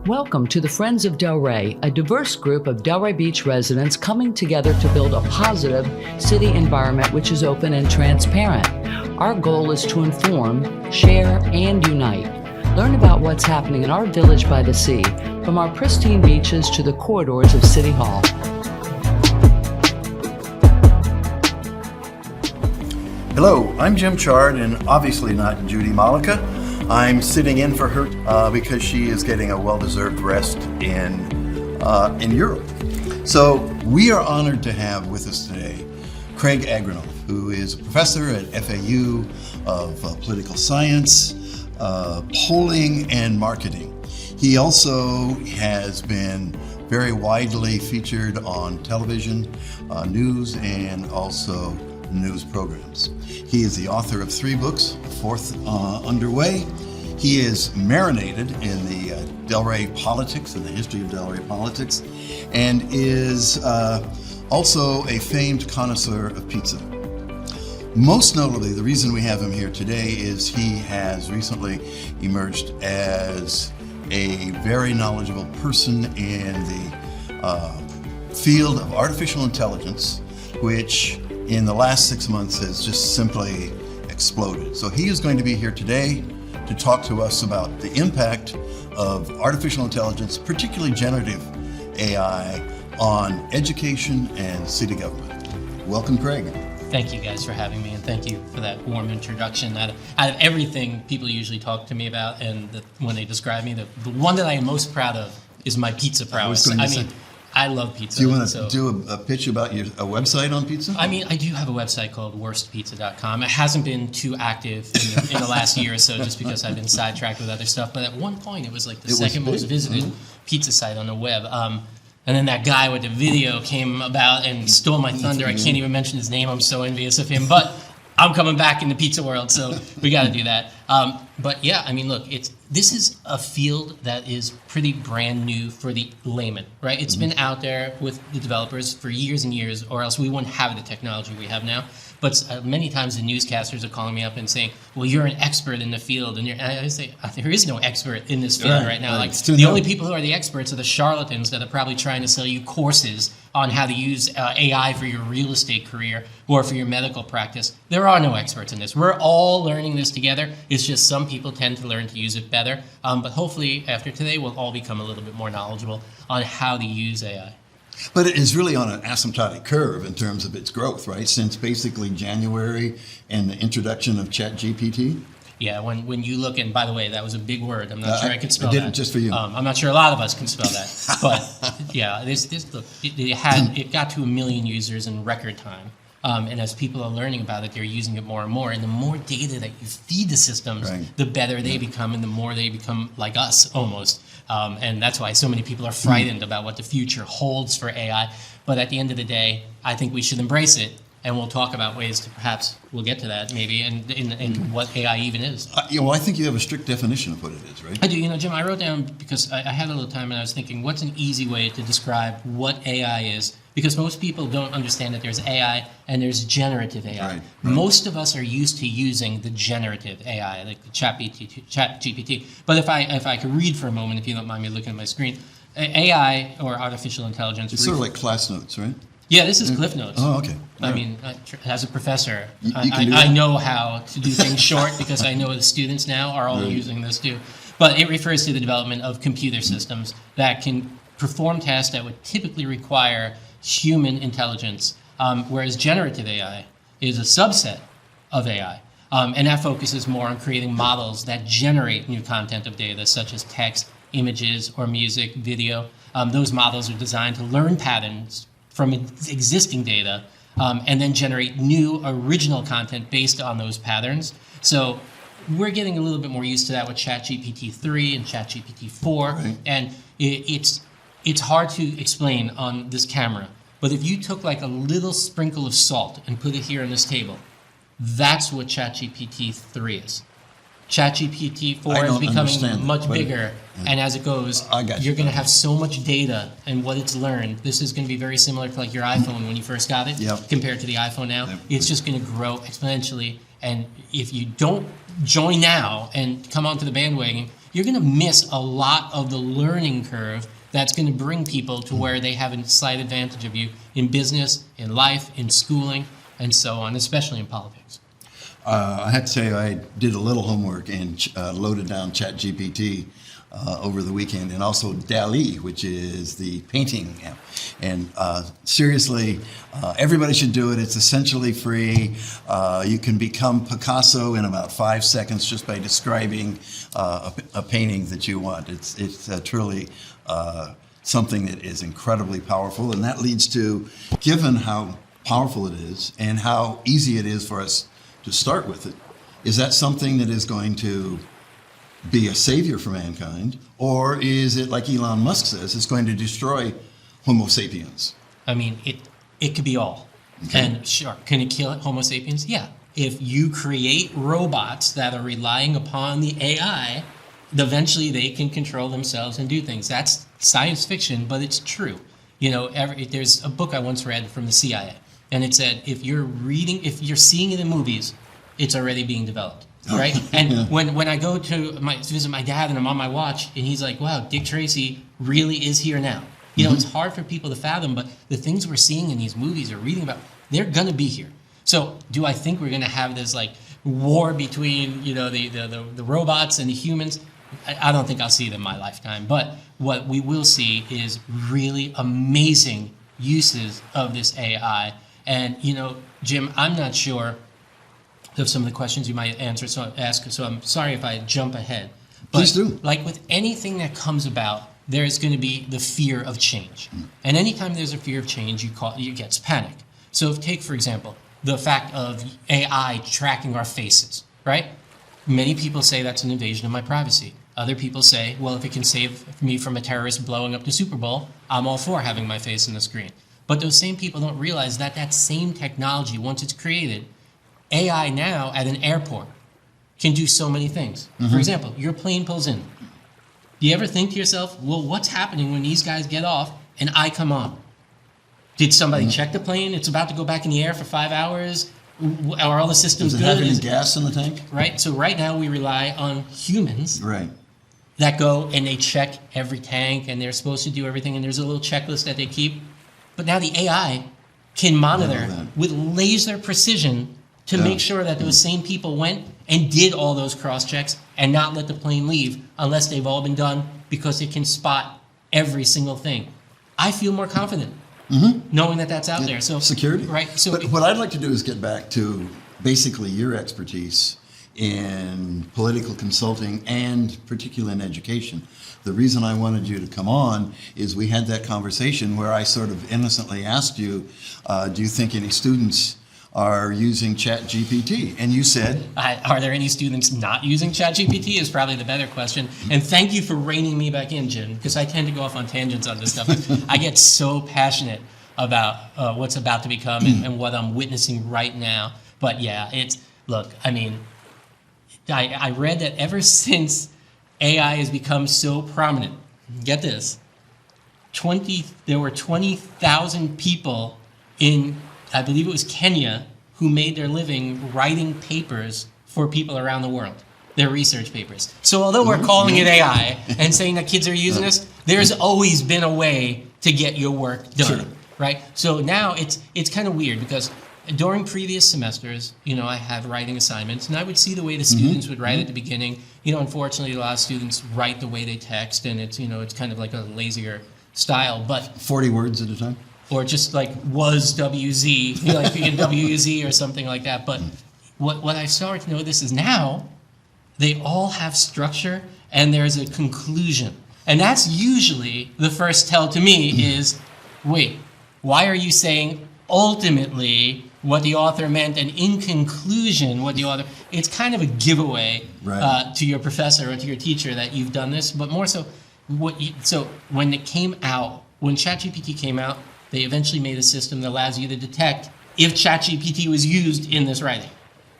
Welcome to the Friends of Delray, a diverse group of Delray Beach residents coming together to build a positive city environment which is open and transparent. Our goal is to inform, share, and unite. Learn about what's happening in our village by the sea, from our pristine beaches to the corridors of City Hall. Hello, I'm Jim Chard, and obviously not Judy Malika. I'm sitting in for her because she is getting a well-deserved rest in Europe. So we are honored to have with us today Craig Agranoff, who is a professor at FAU of political science, polling, and marketing. He also has been very widely featured on television, news, and also news programs. He is the author of 3 books, fourth underway. He is marinated in the Delray politics and the history of Delray politics, and is also a famed connoisseur of pizza. Most notably, the reason we have him here today is he has recently emerged as a very knowledgeable person in the field of artificial intelligence, which in the last 6 months has just simply exploded. So he is going to be here today to talk to us about the impact of artificial intelligence, particularly generative AI, on education and city government. Welcome, Craig. Thank you guys for having me, and thank you for that warm introduction. Out of everything people usually talk to me about, and when they describe me, the one that I am most proud of is my pizza prowess. I love pizza. Do you want to do a pitch about a website on pizza? I mean, I do have a website called worstpizza.com. It hasn't been too active in the last year or so just because I've been sidetracked with other stuff. But at one point, it was like the second most visited pizza site on the web. And then that guy with the video came about and stole my thunder. I can't even mention his name. I'm so envious of him. But I'm coming back in the pizza world, so we got to do that. But yeah, I mean, look, this is a field that is pretty brand new for the layman, right? It's been out there with the developers for years and years, or else we wouldn't have the technology we have now. But many times the newscasters are calling me up and saying, well, you're an expert in the field. And I say, there is no expert in this field right now. Like, the only people who are the experts are the charlatans that are probably trying to sell you courses on how to use AI for your real estate career or for your medical practice. There are no experts in this. We're all learning this together. It's just some people tend to learn to use it better. But hopefully after today, we'll all become a little bit more knowledgeable on how to use AI. But it is really on an asymptotic curve in terms of its growth, right? Since basically January and the introduction of ChatGPT. Yeah, when you look, and by the way, that was a big word. I'm not sure I could spell that. I did it just for you. I'm not sure a lot of us can spell that. But yeah, look, it got to 1 million users in record time. And as people are learning about it, they're using it more and more. And the more data that you feed the systems, the better they become, and the more they become like us almost. And that's why so many people are frightened about what the future holds for AI. But at the end of the day, I think we should embrace it. And we'll talk about ways to perhaps, we'll get to that maybe, and what AI even is. Well, I think you have a strict definition of what it is, right? I do. Jim, I wrote down, because I had a little time and I was thinking, what's an easy way to describe what AI is? Because most people don't understand that there's AI and there's generative AI. Right. Most of us are used to using the generative AI, like the ChatGPT. But if I could read for a moment, if you don't mind me looking at my screen, AI, or artificial intelligence. It's sort of like class notes, right? Yeah, this is Cliff Notes. Oh, okay. I mean, as a professor, I know how to do things short because I know the students now are all using this too. But it refers to the development of computer systems that can perform tasks that would typically require human intelligence, whereas generative AI is a subset of AI. And that focuses more on creating models that generate new content of data, such as text, images, or music, video. Those models are designed to learn patterns from existing data, and then generate new original content based on those patterns. So we're getting a little bit more used to that with ChatGPT 3 and ChatGPT 4, right. And it's hard to explain on this camera, but if you took like a little sprinkle of salt and put it here on this table, that's what ChatGPT 3 is. ChatGPT 4 is becoming much bigger, and as it goes, you're going to have so much data and what it's learned. This is going to be very similar to like your iPhone when you first got it, compared to the iPhone now. It's just going to grow exponentially, and if you don't join now and come onto the bandwagon, you're going to miss a lot of the learning curve that's going to bring people to where they have a slight advantage of you in business, in life, in schooling, and so on, especially in politics. I have to say I did a little homework and loaded down ChatGPT over the weekend, and also Delray, which is the painting app. And seriously, everybody should do it. It's essentially free. You can become Picasso in about 5 seconds just by describing a painting that you want. It's truly something that is incredibly powerful, and that leads to, given how powerful it is and how easy it is for us to start with it, is that something that is going to be a savior for mankind, or is it, like Elon Musk says, it's going to destroy Homo sapiens? I mean, it could be all. Okay. And sure, can it kill Homo sapiens? Yeah. If you create robots that are relying upon the AI, eventually they can control themselves and do things. That's science fiction, but it's true. You know, there's a book I once read from the CIA, and it said if you're seeing it in movies, it's already being developed. Right? And yeah. when I go to visit my dad and I'm on my watch and he's like, wow, Dick Tracy really is here now. You know, it's hard for people to fathom, but the things we're seeing in these movies or reading about, they're going to be here. So do I think we're going to have this like war between, you know, the robots and the humans? I don't think I'll see it in my lifetime. But what we will see is really amazing uses of this AI. And, you know, Jim, I'm not sure of some of the questions you might ask, so I'm sorry if I jump ahead. But please do. Like with anything that comes about, there's going to be the fear of change. And anytime there's a fear of change, you get panic. So take, for example, the fact of AI tracking our faces, right? Many people say that's an invasion of my privacy. Other people say, well, if it can save me from a terrorist blowing up the Super Bowl, I'm all for having my face in the screen. But those same people don't realize that that same technology, once it's created, AI now at an airport can do so many things. For example, your plane pulls in. Do you ever think to yourself, well, what's happening when these guys get off and I come on? Did somebody check the plane? It's about to go back in the air for 5 hours. Are all the systems good? Does it have any gas in the tank? Right. So right now we rely on humans that go and they check every tank and they're supposed to do everything and there's a little checklist that they keep. But now the AI can monitor with laser precision to make sure that those same people went and did all those cross-checks and not let the plane leave unless they've all been done because it can spot every single thing. I feel more confident knowing that that's out there. So security. Right. So but what I'd like to do is get back to basically your expertise in political consulting and particularly in education. The reason I wanted you to come on is we had that conversation where I sort of innocently asked you, do you think any students are using ChatGPT? And you said... Are there any students not using ChatGPT is probably the better question. And thank you for reining me back in, Jim, because I tend to go off on tangents on this stuff. I get so passionate about what's about to become and what I'm witnessing right now. But yeah, look, I mean, I read that ever since AI has become so prominent, get this, there were 20,000 people in, I believe it was Kenya, who made their living writing papers for people around the world, their research papers. So although we're calling it AI and saying that kids are using this, there's always been a way to get your work done, right? So now it's kind of weird because during previous semesters, you know, I had writing assignments and I would see the way the students would write at the beginning. You know, unfortunately, a lot of students write the way they text and it's, you know, it's kind of like a lazier style, but 40 words at a time? Or just like was WZ, you know, like you get WZ or something like that. But what I started to notice is now they all have structure and there's a conclusion. And that's usually the first tell to me is, wait, why are you saying ultimately what the author meant and in conclusion what the author... It's kind of a giveaway to your professor or to your teacher that you've done this, but more so, so when it came out, when ChatGPT came out, they eventually made a system that allows you to detect if ChatGPT was used in this writing.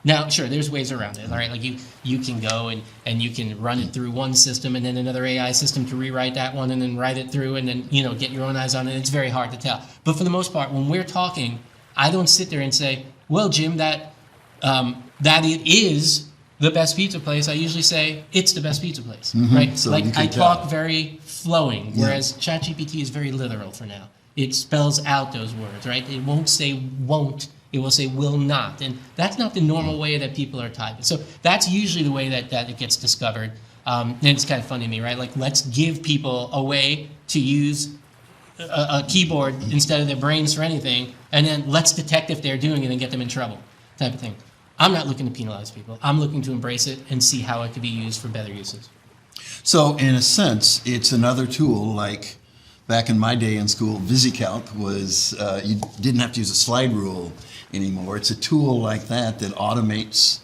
Now, sure, there's ways around it, all right? Like you can go and you can run it through one system and then another AI system to rewrite that one and then write it through and then, you know, get your own eyes on it. It's very hard to tell. But for the most part, when we're talking, I don't sit there and say, well, Jim, that it is the best pizza place, I usually say it's the best pizza place, Mm-hmm. right? So like you can I tell. talk very flowing, whereas ChatGPT is very literal for now. It spells out those words, right? It won't say won't, it will say will not. And that's not the normal way that people are typing. So that's usually the way that it gets discovered. And it's kind of funny to me, right? Like, let's give people a way to use a keyboard instead of their brains for anything, and then let's detect if they're doing it and get them in trouble, type of thing. I'm not looking to penalize people. I'm looking to embrace it and see how it could be used for better uses. So in a sense, it's another tool like back in my day in school, VisiCalc was, you didn't have to use a slide rule anymore. It's a tool like that that automates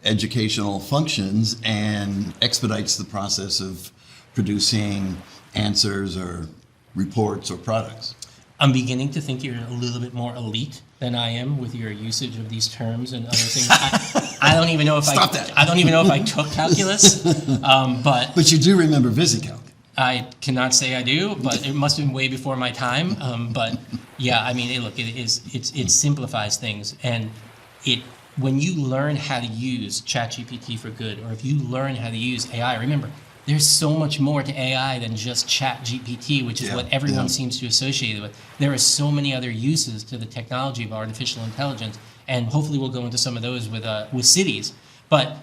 educational functions and expedites the process of producing answers or reports or products. I'm beginning to think you're a little bit more elite than I am with your usage of these terms and other things. I don't even know if Stop that. I don't even know if I took calculus, But you do remember VisiCalc. I cannot say I do, but it must have been way before my time. But yeah, I mean, look, it simplifies things, and when you learn how to use ChatGPT for good, or if you learn how to use AI, remember, there's so much more to AI than just ChatGPT, which is what everyone seems to associate it with. There are so many other uses to the technology of artificial intelligence, and hopefully we'll go into some of those with cities. But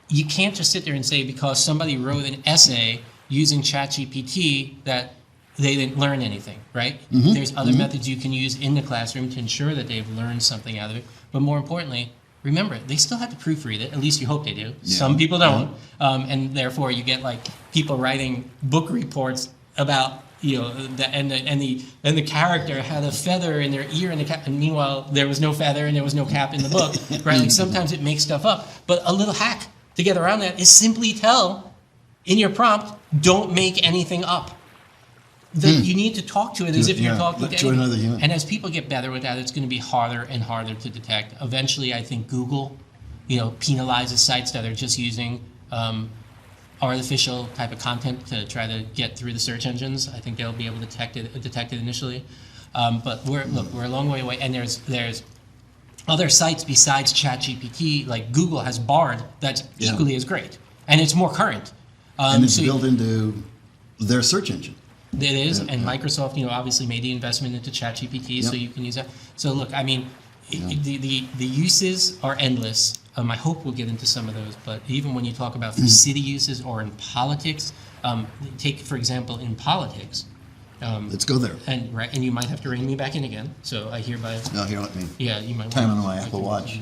you can't just sit there and say because somebody wrote an essay using ChatGPT that they didn't learn anything, right? Mm-hmm. There's other methods you can use in the classroom to ensure that they've learned something out of it. But more importantly, remember, they still have to proofread it. At least you hope they do. Yeah. Some people don't, and therefore you get like people writing book reports about the character had a feather in their ear and the cap, and meanwhile there was no feather and there was no cap in the book, right? Like sometimes it makes stuff up. But a little hack to get around that is simply tell in your prompt, don't make anything up. You need to talk to it as if you're talking to another human. And as people get better with that, it's going to be harder and harder to detect. Eventually, I think Google, penalizes sites that are just using artificial type of content to try to get through the search engines. I think they'll be able to detect it initially. But we're a long way away. And there's other sites besides ChatGPT, like Google has Bard, that's equally as great, and it's more current. And it's built into their search engine. It is, and Microsoft, obviously made the investment into ChatGPT, so you can use that. So look, I mean, the uses are endless. I hope we'll get into some of those, but even when you talk about for city uses or in politics, take for example in politics. Let's go there. And you might have to rein me back in again. So I hereby. No, here, let me. Yeah, you might. Time on my Apple Watch.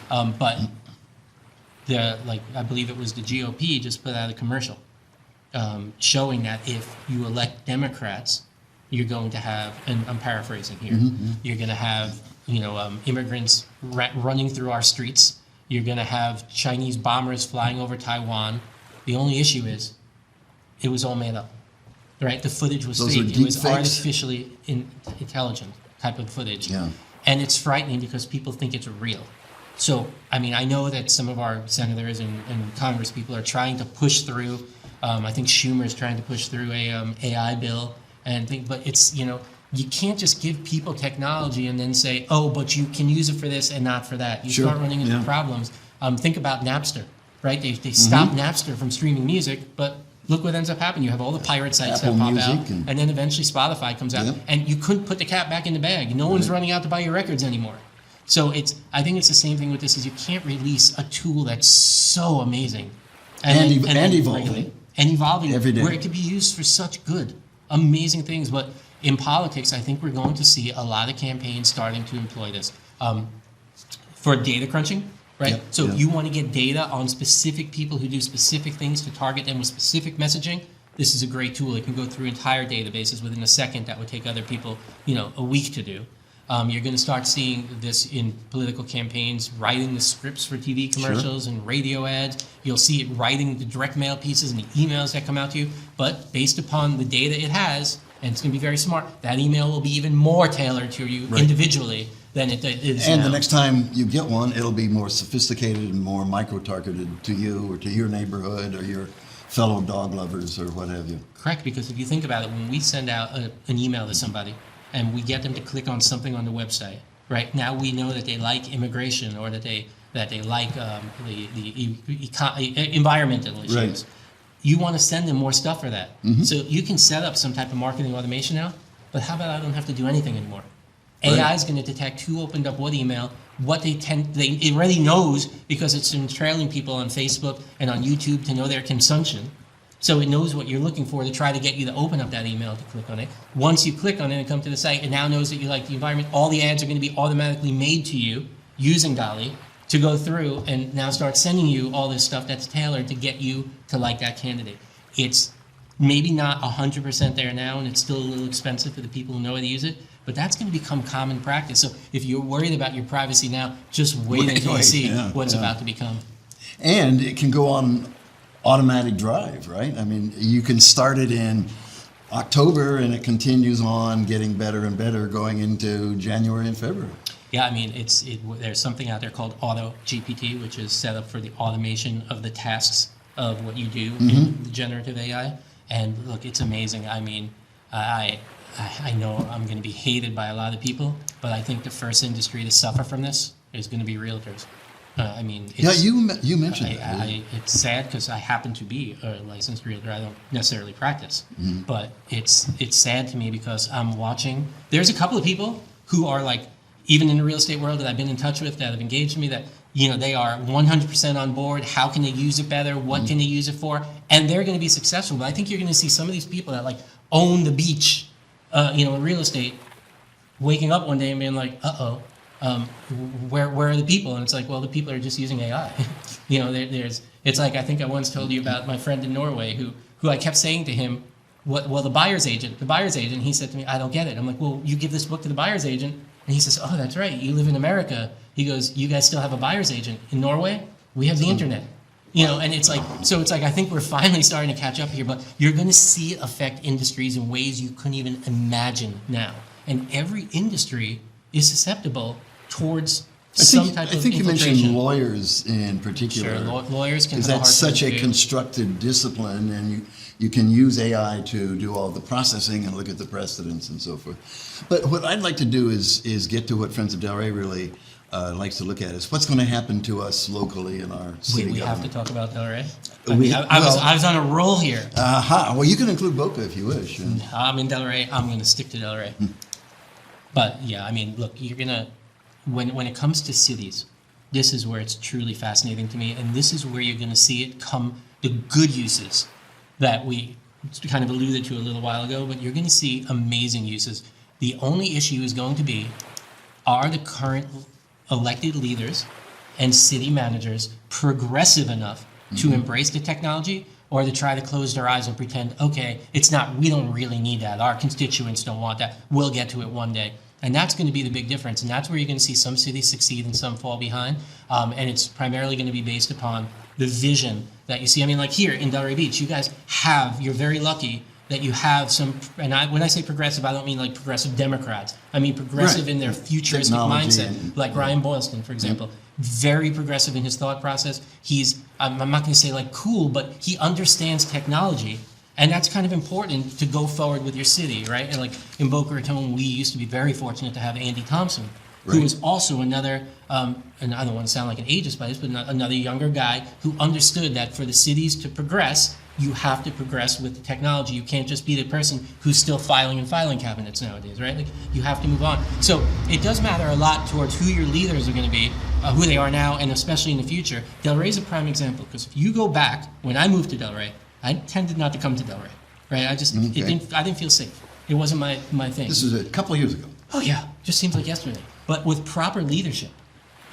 But I believe it was the GOP just put out a commercial showing that if you elect Democrats, you're going to have, and I'm paraphrasing here, you're going to have immigrants running through our streets. You're going to have Chinese bombers flying over Taiwan. The only issue is, it was all made up, right? The footage was Those fake. are It was deep fakes? artificially intelligent type of footage. Yeah. And it's frightening because people think it's real. So, I mean, I know that some of our senators and Congress people are trying to push through. I think Schumer is trying to push through a AI bill, but it's you can't just give people technology and then say, oh, but you can use it for this and not for that. You start running into problems. Think about Napster, right? They stopped Napster from streaming music, but look what ends up happening. You have all the pirate sites Apple that pop Music out, and then eventually Spotify comes out, and you couldn't put the cat back in the bag. No one's running out to buy your records anymore. So I think it's the same thing with this, is you can't release a tool that's so amazing. And evolving. And evolving Every day. where it could be used for such good, amazing things. But in politics, I think we're going to see a lot of campaigns starting to employ this for data crunching, right? Yep, So yep. if you want to get data on specific people who do specific things to target them with specific messaging, this is a great tool. It can go through entire databases within a second that would take other people, a week to do. You're going to start seeing this in political campaigns, writing the scripts for TV commercials and radio ads. You'll see it writing the direct mail pieces and the emails that come out to you. But based upon the data it has, and it's going to be very smart, that email will be even more tailored to you individually than it is And now. the next time you get one, it'll be more sophisticated and more micro-targeted to you or to your neighborhood or your fellow dog lovers or what have you. Correct, because if you think about it, when we send out an email to somebody and we get them to click on something on the website, right? Now we know that they like immigration or that they that they like environmental issues. Right. You want to send them more stuff for that. Mm-hmm. So you can set up some type of marketing automation now, but how about I don't have to do anything anymore? Right. AI is going to detect who opened up what email, it already knows because it's been trailing people on Facebook and on YouTube to know their consumption. So it knows what you're looking for to try to get you to open up that email to click on it. Once you click on it and come to the site, it now knows that you like the environment. All the ads are going to be automatically made to you using Dolly to go through and now start sending you all this stuff that's tailored to get you to like that candidate. It's maybe not 100% there now, and it's still a little expensive for the people who know how to use it, but that's going to become common practice. So if you're worried about your privacy now, just wait until you see what's about to become. And it can go on automatic drive, right? I mean, you can start it in October and it continues on getting better and better going into January and February. Yeah, I mean, there's something out there called Auto GPT, which is set up for the automation of the tasks of what you do in the generative AI. And look, it's amazing. I mean, I know I'm going to be hated by a lot of people, but I think the first industry to suffer from this is going to be realtors. I mean, you mentioned that. It's sad because I happen to be a licensed realtor. I don't necessarily practice, but it's sad to me because I'm watching. There's a couple of people who are like, even in the real estate world that I've been in touch with, that have engaged me, that they are 100% on board. How can they use it better? What can they use it for? And they're going to be successful. But I think you're going to see some of these people that like own the beach, in real estate, waking up one day and being like, where are the people? And it's like, well, the people are just using AI. It's like, I think I once told you about my friend in Norway who I kept saying to him, the buyer's agent, he said to me, I don't get it. I'm like, well, you give this book to the buyer's agent. And he says, oh, that's right. You live in America. He goes, you guys still have a buyer's agent. In Norway, we have the internet. And it's like, I think we're finally starting to catch up here, but you're going to see it affect industries in ways you couldn't even imagine now. And every industry is susceptible towards some type of infiltration. I think you mentioned lawyers in particular. Sure, lawyers can have because a hard that's time such a too. constructed discipline, and you can use AI to do all the processing and look at the precedents and so forth. But what I'd like to do is get to what Friends of Delray really likes to look at, is what's going to happen to us locally in our city We have government. to talk about Delray. I I was on a roll here. Well, you can include Boca if you wish. I'm in Delray. I'm going to stick to Delray. But yeah, I mean, look, you're gonna when it comes to cities, this is where it's truly fascinating to me, and this is where you're going to see it come, the good uses that we kind of alluded to a little while ago, but you're going to see amazing uses. The only issue is going to be, are the current elected leaders and city managers progressive enough to embrace the technology, or to try to close their eyes and pretend, okay, we don't really need that. Our constituents don't want that. We'll get to it one day. And that's going to be the big difference. And that's where you're going to see some cities succeed and some fall behind. And it's primarily going to be based upon the vision that you see. I mean, like here in Delray Beach, you guys you're very lucky that you have some, and when I say progressive, I don't mean like progressive Democrats. I mean progressive in their futuristic mindset, like Ryan Boylston, for example. Very progressive in his thought process. I'm not going to say like cool, but he understands technology. And that's kind of important to go forward with your city, right? And like in Boca Raton, we used to be very fortunate to have Andy Thompson, who was also another, and I don't want to sound like an ageist by this, but another younger guy who understood that for the cities to progress, you have to progress with the technology. You can't just be the person who's still filing in filing cabinets nowadays, right? Like you have to move on. So it does matter a lot towards who your leaders are going to be, who they are now, and especially in the future. Delray is a prime example, because if you go back, when I moved to Delray, I tended not to come to Delray, right? I didn't feel safe. It wasn't my thing. This is a couple of years ago. Oh yeah, just seems like yesterday. But with proper leadership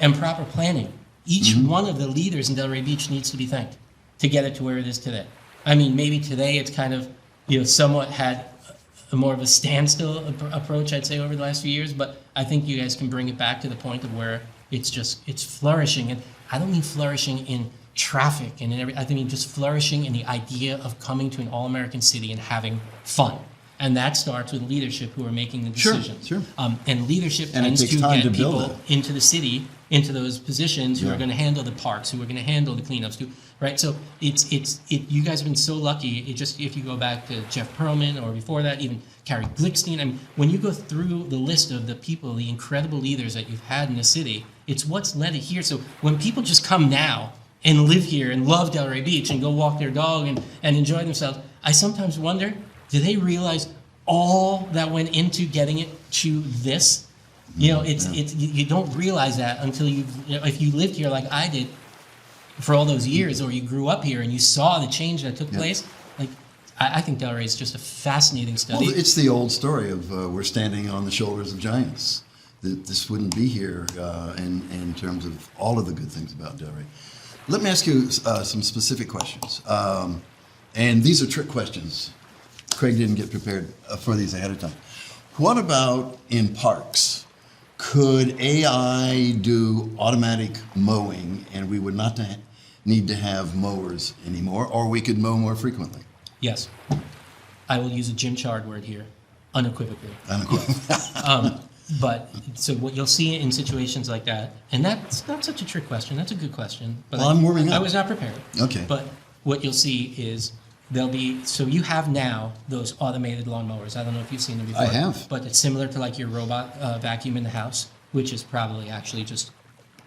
and proper planning, each one of the leaders in Delray Beach needs to be thanked to get it to where it is today. I mean, maybe today it's kind of, somewhat had a more of a standstill approach, I'd say, over the last few years. But I think you guys can bring it back to the point of where it's flourishing. And I don't mean flourishing in traffic and in I mean just flourishing in the idea of coming to an all-American city and having fun. And that starts with leadership who are making the decisions. Sure. And leadership And it tends takes to time get to build people that. into the city, into those positions who Yeah. are going to handle the parks, who are going to handle the cleanups, right? So you guys have been so lucky. If you go back to Jeff Pearlman or before that, even Carrie Glickstein. I mean, when you go through the list of the people, the incredible leaders that you've had in the city, It's what's led it here. So when people just come now and live here and love Delray Beach and go walk their dog and enjoy themselves, I sometimes wonder, do they realize all that went into getting it to this? You know, you don't realize that until if you lived here like I did for all those years, or you grew up here and you saw the change that took place. Like, I think Delray is just a fascinating study. Well, it's the old story of we're standing on the shoulders of giants. This wouldn't be here in terms of all of the good things about Delray. Let me ask you some specific questions. And these are trick questions. Craig didn't get prepared for these ahead of time. What about in parks? Could AI do automatic mowing and we would not need to have mowers anymore, or we could mow more frequently? Yes. I will use a Jim Chard word here, unequivocally. But so what you'll see in situations like that, and that's not such a trick question, that's a good question. But well, I'm warming up. I was not prepared. Okay. But what you'll see is there'll be, so you have now those automated lawnmowers. I don't know if you've seen them before. I have. But it's similar to like your robot vacuum in the house, which is probably actually just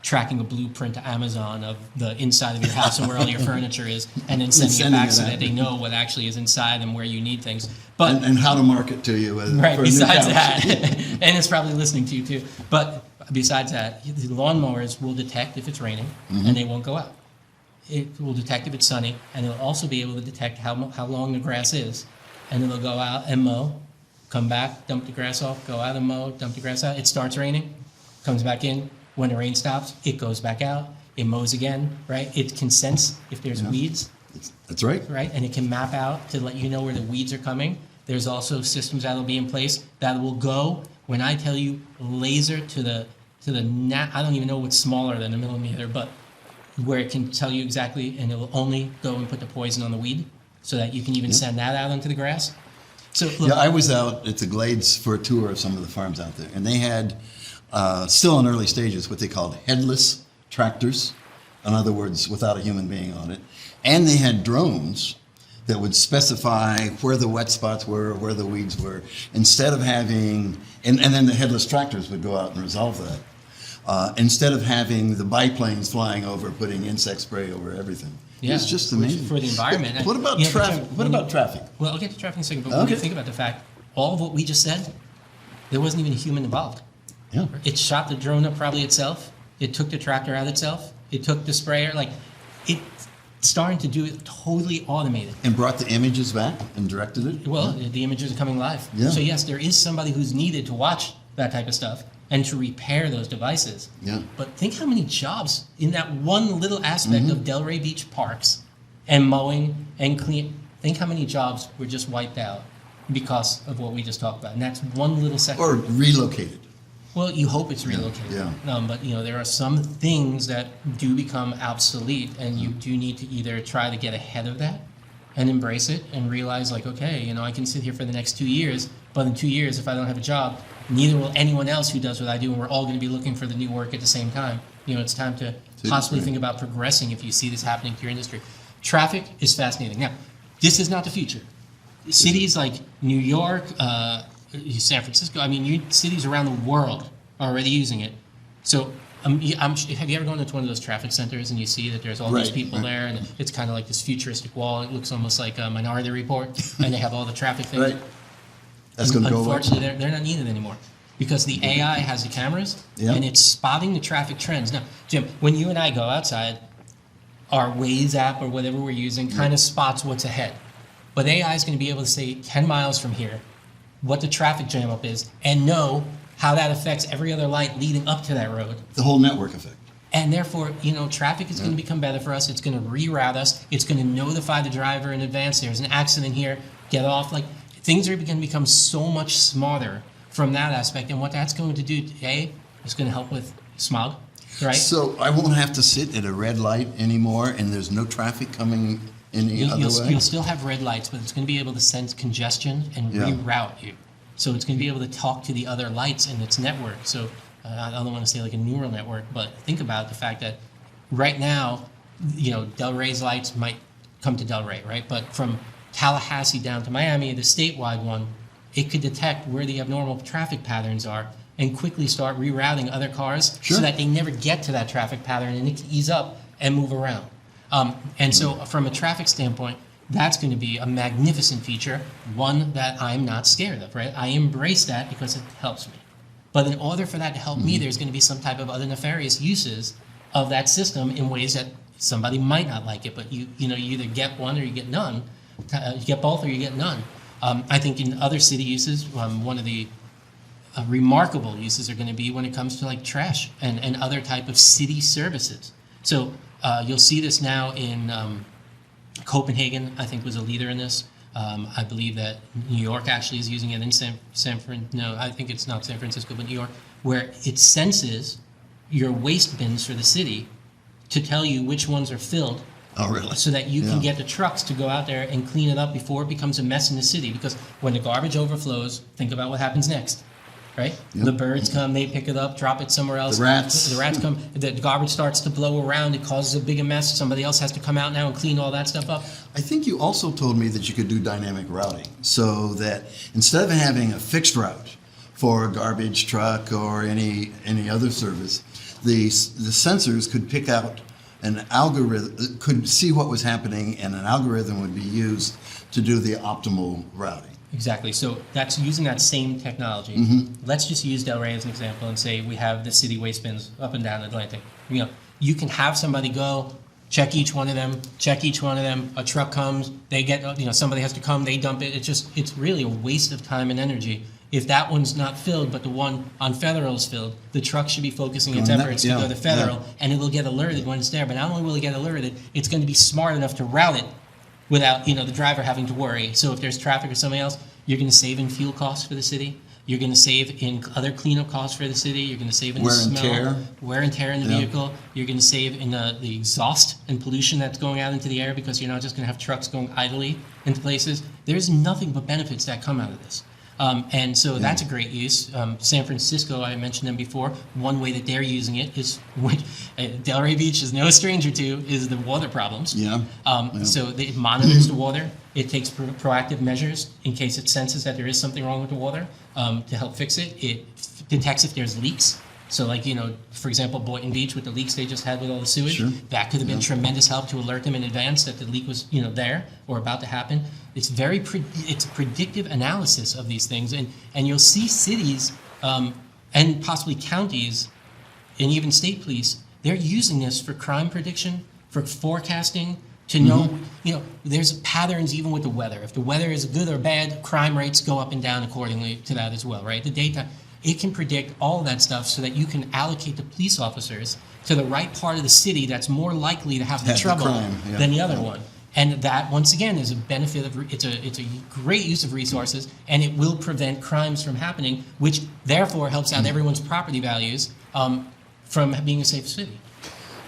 tracking a blueprint to Amazon of the inside of your house and where all your furniture is, and then sending it back so that they know what actually is inside and where you need things. But and how to market to you. Right, for besides a new that, couch. and it's probably listening to you too. But besides that, the lawnmowers will detect if it's raining, and they won't go out. It will detect if it's sunny, and it'll also be able to detect how long the grass is, and it'll go out and mow, come back, dump the grass off, go out and mow, dump the grass out. It starts raining, comes back in. When the rain stops, it goes back out. It mows again, right? It can sense if there's weeds. That's right. Right, and it can map out to let you know where the weeds are coming. There's also systems that will be in place that will go, when I tell you laser to the I don't even know what's smaller than a millimeter, but where it can tell you exactly, and it will only go and put the poison on the weed so that you can even send that out into the grass. So look, Yeah, I was out at the Glades for a tour of some of the farms out there, and they had, still in early stages, what they called headless tractors. In other words, without a human being on it. And they had drones that would specify where the wet spots were, where the weeds were, instead of having, and then the headless tractors would go out and resolve that. Instead of having the biplanes flying over, putting insect spray over everything. Yeah, It's just amazing. for the environment. What about traffic? What about traffic? Well, I'll get to traffic in a second, but when you think about the fact, all of what we just said, there wasn't even a human involved. Yeah. It shot the drone up probably itself. It took the tractor out itself. It took the sprayer. Like, it's starting to do it totally automated. And brought the images back and directed it? Well, the images are coming live. Yeah. So yes, there is somebody who's needed to watch that type of stuff and to repair those devices. Yeah. But think how many jobs in that one little aspect of Delray Beach parks and mowing and clean. Think how many jobs were just wiped out because of what we just talked about. And that's one little sector. Or relocated. Well, you hope it's relocated. Yeah. But there are some things that do become obsolete, and you do need to either try to get ahead of that and embrace it and realize, like, okay, I can sit here for the next 2 years, but in 2 years, if I don't have a job, neither will anyone else who does what I do, and we're all going to be looking for the new work at the same time. It's time to possibly think about progressing if you see this happening to your industry. Traffic is fascinating. Now, this is not the future. Cities like New York, San Francisco, cities around the world are already using it. So have you ever gone to one of those traffic centers and you see that there's all these people there, and it's kind of like this futuristic wall. It looks almost like a Minority Report, and they have all the traffic things. Right. That's going to go away. Unfortunately, they're not needed anymore because the AI has the cameras, and it's spotting the traffic trends. Now, Jim, when you and I go outside, our Waze app or whatever we're using kind of spots what's ahead. But AI is going to be able to say 10 miles from here what the traffic jam up is and know how that affects every other light leading up to that road. The whole network effect. And therefore, traffic is going to become better for us. It's going to reroute us. It's going to notify the driver in advance. There's an accident here. Get off. Like, things are going to become so much smarter from that aspect. And what that's going to do today is going to help with smog, right? So I won't have to sit at a red light anymore, and there's no traffic coming any other way? You'll still have red lights, but it's going to be able to sense congestion and reroute you. So it's going to be able to talk to the other lights in its network. So I don't want to say like a neural network, but think about the fact that right now, Delray's lights might come to Delray, right? But from Tallahassee down to Miami, the statewide one, it could detect where the abnormal traffic patterns are and quickly start rerouting other cars Sure. so that they never get to that traffic pattern and it can ease up and move around. And so from a traffic standpoint, that's going to be a magnificent feature, one that I'm not scared of, right? I embrace that because it helps me. But in order for that to help me, there's going to be some type of other nefarious uses of that system in ways that somebody might not like it, but you either get one or you get none. You get both or you get none. I think in other city uses, one of the remarkable uses are going to be when it comes to like trash and other type of city services. So you'll see this now in Copenhagen, I think, was a leader in this. I believe that New York actually is using it in I think it's not San Francisco, but New York, where it senses your waste bins for the city to tell you which ones are filled. Oh, really? So that you can Yeah. get the trucks to go out there and clean it up before it becomes a mess in the city. Because when the garbage overflows, think about what happens next, right? Yep. The birds come, they pick it up, drop it somewhere else. The rats. The rats come, the garbage starts to blow around, it causes a bigger mess. Somebody else has to come out now and clean all that stuff up. I think you also told me that you could do dynamic routing, so that instead of having a fixed route for a garbage truck or any other service, the sensors could pick out an algorithm, could see what was happening, and an algorithm would be used to do the optimal routing. Exactly. So that's using that same technology. Mm-hmm. Let's just use Delray as an example and say we have the city waste bins up and down Atlantic. You can have somebody go check each one of them. A truck comes, they get, somebody has to come, they dump it. It's really a waste of time and energy. If that one's not filled, but the one on Federal is filled, the truck should be focusing its efforts to go to Federal, and it will get alerted when it's there. But not only will it get alerted, it's going to be smart enough to route it without the driver having to worry. So if there's traffic or something else, you're going to save in fuel costs for the city. You're going to save in other cleanup costs for the city. You're going to save in the smell, wear and tear in the vehicle. You're going to save in the exhaust and pollution that's going out into the air because you're not just going to have trucks going idly into places. There's nothing but benefits that come out of this. And so that's a great use. San Francisco, I mentioned them before. One way that they're using it is, which Delray Beach is no stranger to, is the water problems. So it monitors the water. It takes proactive measures in case it senses that there is something wrong with the water to help fix it. It detects if there's leaks. So for example, Boynton Beach with the leaks they just had with all the sewage, that could have been tremendous help to alert them in advance that the leak was there or about to happen. It's it's predictive analysis of these things, and you'll see cities and possibly counties and even state police, they're using this for crime prediction, for forecasting, to know, there's patterns even with the weather. If the weather is good or bad, crime rates go up and down accordingly to that as well, right? The daytime, it can predict all of that stuff so that you can allocate the police officers to the right part of the city that's more likely to have the trouble than the other one. And that, once again, is a benefit of, it's a great use of resources, and it will prevent crimes from happening, which therefore helps out everyone's property values from being a safe city.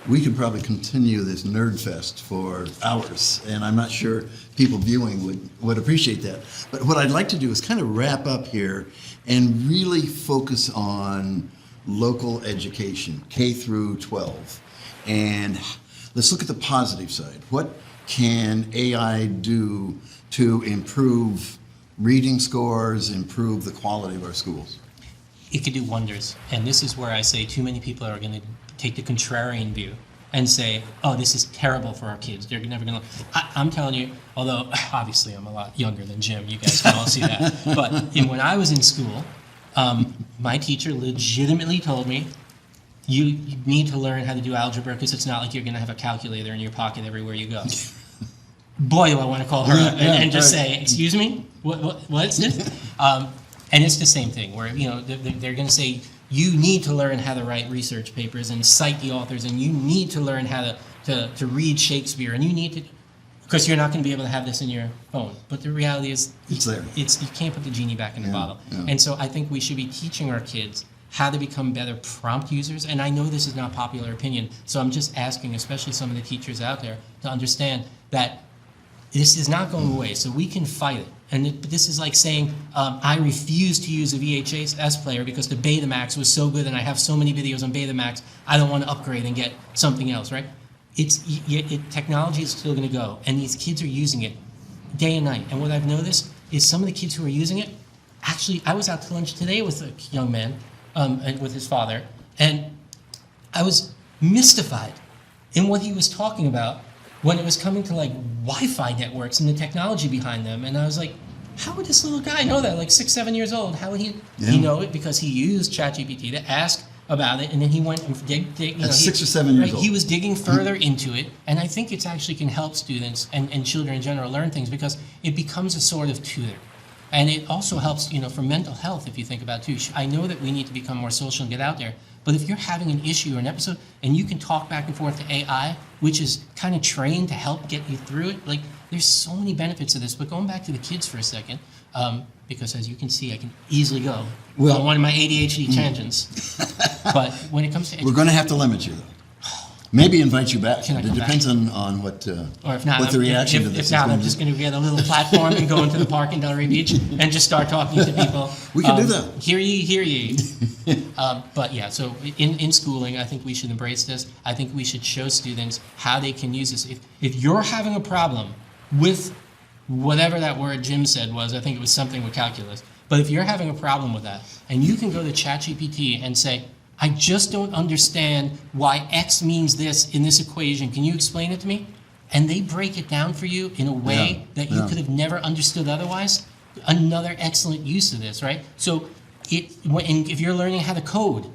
We could probably continue this nerd fest for hours, and I'm not sure people viewing would appreciate that. But what I'd like to do is kind of wrap up here and really focus on local education, K through 12. And let's look at the positive side. What can AI do to improve reading scores, improve the quality of our schools? It could do wonders. And this is where I say too many people are going to take the contrarian view and say, oh, this is terrible for our kids. They're never going to. I'm telling you, although obviously I'm a lot younger than Jim, you guys can all see that. But when I was in school, my teacher legitimately told me, you need to learn how to do algebra because it's not like you're going to have a calculator in your pocket everywhere you go. Boy, do I want to call her up and just say, excuse me, what's this? And it's the same thing where, they're going to say, you need to learn how to write research papers and cite the authors, and you need to learn how to read Shakespeare, and you need to, because you're not going to be able to have this in your phone. But the reality is, it's there. You can't put the genie back in the bottle. Yeah. And so I think we should be teaching our kids how to become better prompt users. And I know this is not popular opinion, so I'm just asking, especially some of the teachers out there, to understand that this is not going away, so we can fight it. And this is like saying, I refuse to use a VHS player because the Betamax was so good and I have so many videos on Betamax, I don't want to upgrade and get something else, right? Technology is still going to go, and these kids are using it day and night. And what I've noticed is some of the kids who are using it, actually, I was out to lunch today with a young man and with his father, and I was mystified in what he was talking about when it was coming to like Wi-Fi networks and the technology behind them. And I was like, how would this little guy know that? Like 6, 7 years old. How would he know it? Because he used ChatGPT to ask about it, and then he went and At 6 or 7 years old. He was digging further into it, and I think it actually can help students and children in general learn things because it becomes a sort of tutor. And it also helps, for mental health, if you think about it too. I know that we need to become more social and get out there, but if you're having an issue or an episode and you can talk back and forth to AI, which is kind of trained to help get you through it, like there's so many benefits of this. But going back to the kids for a second, because as you can see, I can easily go on one of my ADHD tangents. But when it comes to we're going to have to limit you, though. Maybe invite you back. Can I come It depends back? on what, Or if not, what the reaction to if this is not, going I'm to just be. going to get a little platform and go into the park in Delray Beach and just start talking to people. We can do that. Hear ye, hear ye. But yeah, so in schooling, I think we should embrace this. I think we should show students how they can use this. If you're having a problem with whatever that word Jim said was, I think it was something with calculus, but if you're having a problem with that, and you can go to ChatGPT and say, I just don't understand why X means this in this equation. Can you explain it to me? And they break it down for you in a way that you could have never understood otherwise. Another excellent use of this, right? So if you're learning how to code,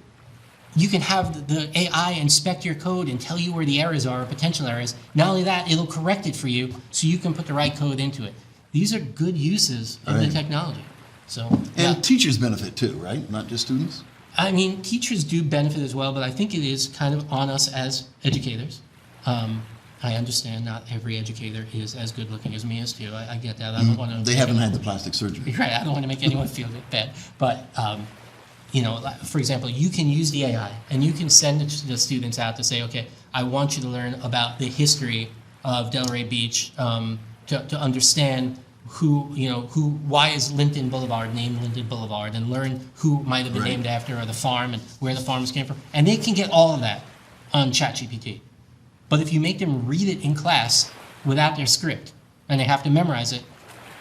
you can have the AI inspect your code and tell you where the errors are or potential errors. Not only that, it'll correct it for you so you can put the right code into it. These are good uses of the technology. So, And teachers benefit too, right? Not just students? I mean, teachers do benefit as well, but I think it is kind of on us as educators. I understand not every educator is as good looking as me is too. I get that. I don't want to. They haven't had the plastic surgery. Right. I don't want to make anyone feel bad. But for example, you can use the AI and you can send the students out to say, okay, I want you to learn about the history of Delray Beach to understand why is Linton Boulevard named Linton Boulevard, and learn who might have been named after or the farm and where the farms came from. And they can get all of that on ChatGPT. But if you make them read it in class without their script and they have to memorize it,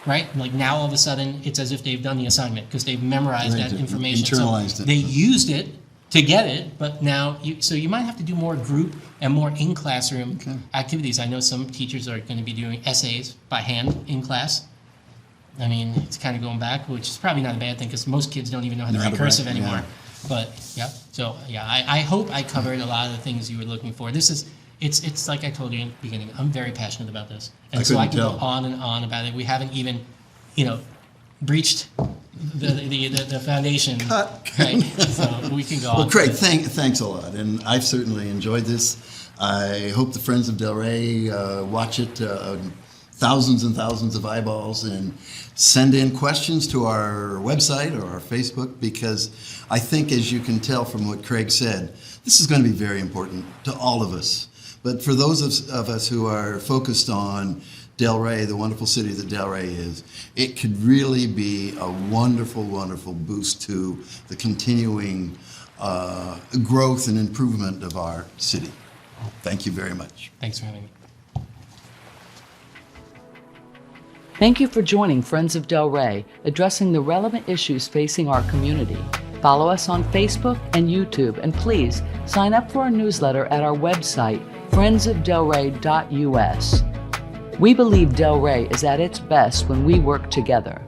right? Like now all of a sudden it's as if they've done the assignment because they've memorized that information. Internalized it. They used it to get it, but now you might have to do more group and more in classroom activities. I know some teachers are going to be doing essays by hand in class. I mean, it's kind of going back, which is probably not a bad thing because most kids don't even know how to write cursive anymore. But I hope I covered a lot of the things you were looking for. It's like I told you in the beginning, I'm very passionate about this. And so I can go on and on about it. We haven't even, breached the foundation. Right? So we can go on. Well, Craig, thanks a lot. And I've certainly enjoyed this. I hope the Friends of Delray watch it, thousands and thousands of eyeballs, and send in questions to our website or our Facebook, because I think, as you can tell from what Craig said, this is going to be very important to all of us. But for those of us who are focused on Delray, the wonderful city that Delray is, it could really be a wonderful, wonderful boost to the continuing growth and improvement of our city. Thank you very much. Thanks for having me. Thank you for joining Friends of Delray, addressing the relevant issues facing our community. Follow us on Facebook and YouTube, and please sign up for our newsletter at our website, friendsofdelray.us. We believe Delray is at its best when we work together.